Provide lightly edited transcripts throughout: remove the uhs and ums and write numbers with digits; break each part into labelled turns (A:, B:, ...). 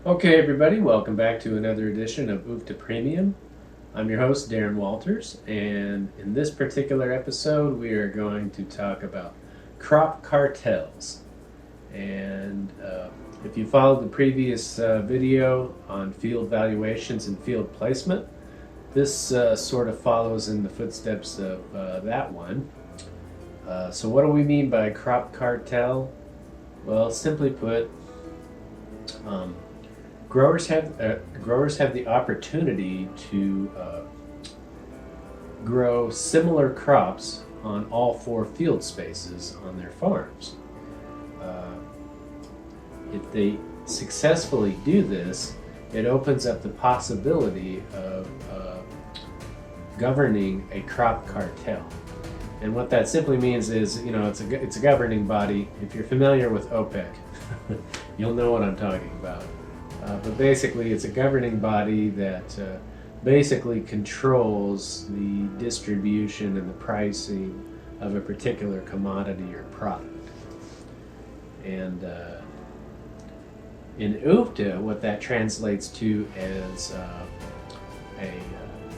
A: Okay, everybody, welcome back to another edition of UFTA Premium. I'm your host, Darren Walters, and in this particular episode, we are going to talk about crop cartels. And if you followed the previous video on field valuations and field placement, this sort of follows in the footsteps of that one. So what do we mean by crop cartel? Well, simply put, growers have the opportunity to grow similar crops on all 4 field spaces on their farms. If they successfully do this, it opens up the possibility of governing a crop cartel. And what that simply means is, it's a governing body. If you're familiar with OPEC, you'll know what I'm talking about. But basically, it's a governing body that basically controls the distribution and the pricing of a particular commodity or product. And in UFTA, what that translates to is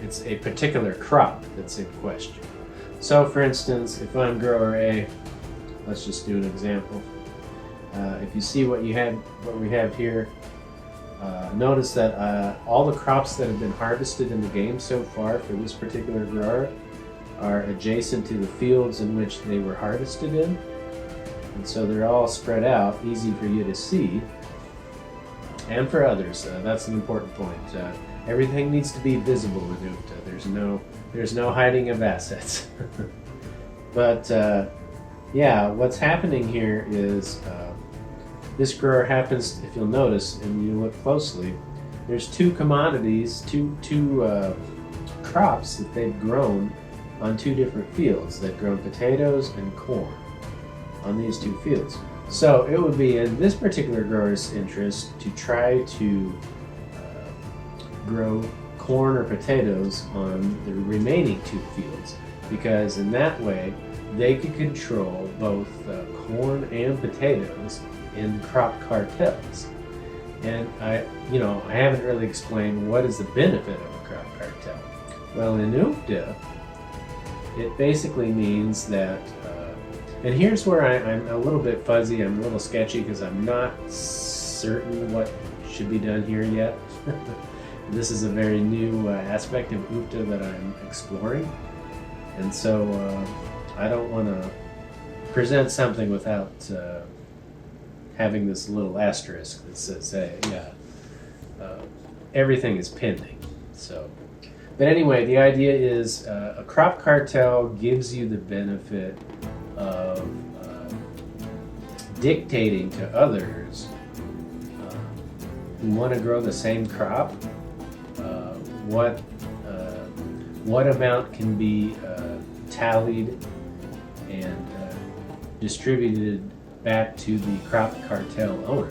A: it's a particular crop that's in question. So, for instance, if I'm grower A, let's just do an example. If you see what we have here. Notice that all the crops that have been harvested in the game so far for this particular grower are adjacent to the fields in which they were harvested in. And so they're all spread out, easy for you to see. And for others, that's an important point. Everything needs to be visible with UFTA. There's no hiding of assets. But yeah, what's happening here is this grower happens, if you'll notice, and you look closely, there's 2 commodities, two crops that they've grown on 2 different fields. They've grown potatoes and corn on these 2 fields. So it would be in this particular grower's interest to try to grow corn or potatoes on the remaining 2 fields, because in that way they could control both corn and potatoes in crop cartels. And I haven't really explained what is the benefit of a crop cartel. Well, in UFTA, it basically means that, and here's where I'm a little bit fuzzy, I'm a little sketchy because I'm not certain what should be done here yet. This is a very new aspect of UFTA that I'm exploring. And so I don't want to present something without having this little asterisk that says, hey, everything is pending. So, but anyway, the idea is a crop cartel gives you the benefit of dictating to others who want to grow the same crop what amount can be tallied and distributed back to the crop cartel owner.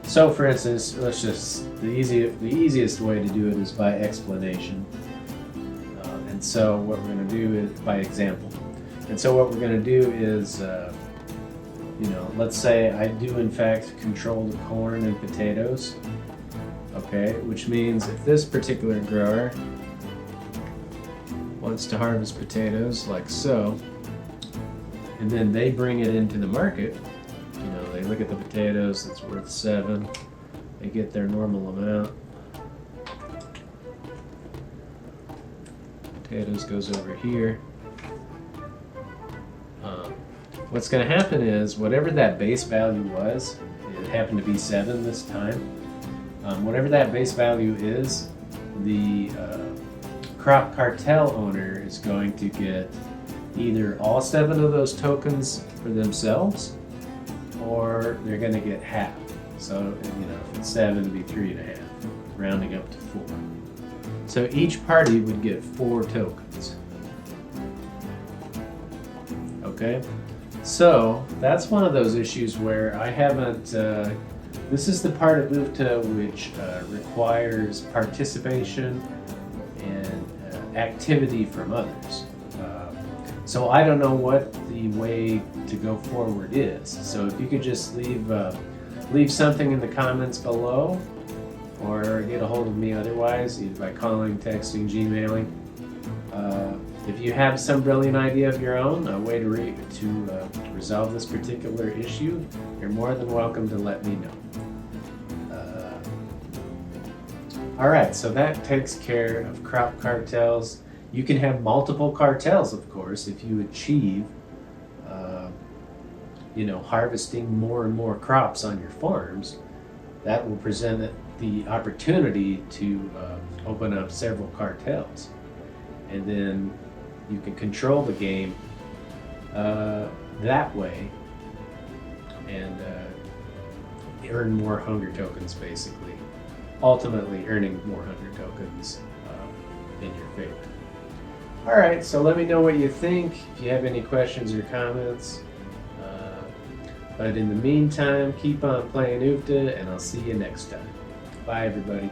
A: So for instance, the easiest way to do it is by explanation. And so what we're going to do is by example. And so what we're going to do is, let's say I do in fact control the corn and potatoes. Okay, which means if this particular grower wants to harvest potatoes like so, and then they bring it into the market, they look at the potatoes, it's worth 7, they get their normal amount. Potatoes goes over here. What's going to happen is whatever that base value was, it happened to be 7 this time, whatever that base value is, the crop cartel owner is going to get either all 7 of those tokens for themselves, or they're going to get half. So, if it's 7, it'd be 3.5, rounding up to 4. So each party would get 4 tokens. Okay? So that's one of those issues where I haven't, this is the part of UFTA which requires participation and activity from others. So I don't know what the way to go forward is. So if you could just leave leave something in the comments below, or get a hold of me otherwise, either by calling, texting, Gmailing. If you have some brilliant idea of your own, a way to resolve this particular issue, you're more than welcome to let me know. Alright, so that takes care of crop cartels. You can have multiple cartels, of course, if you achieve harvesting more and more crops on your farms. That will present the opportunity to open up several cartels. And then you can control the game that way and earn more hunger tokens, basically. Ultimately earning more hunger tokens in your favor. Alright, so let me know what you think, if you have any questions or comments. But in the meantime, keep on playing UFTA, and I'll see you next time. Bye, everybody.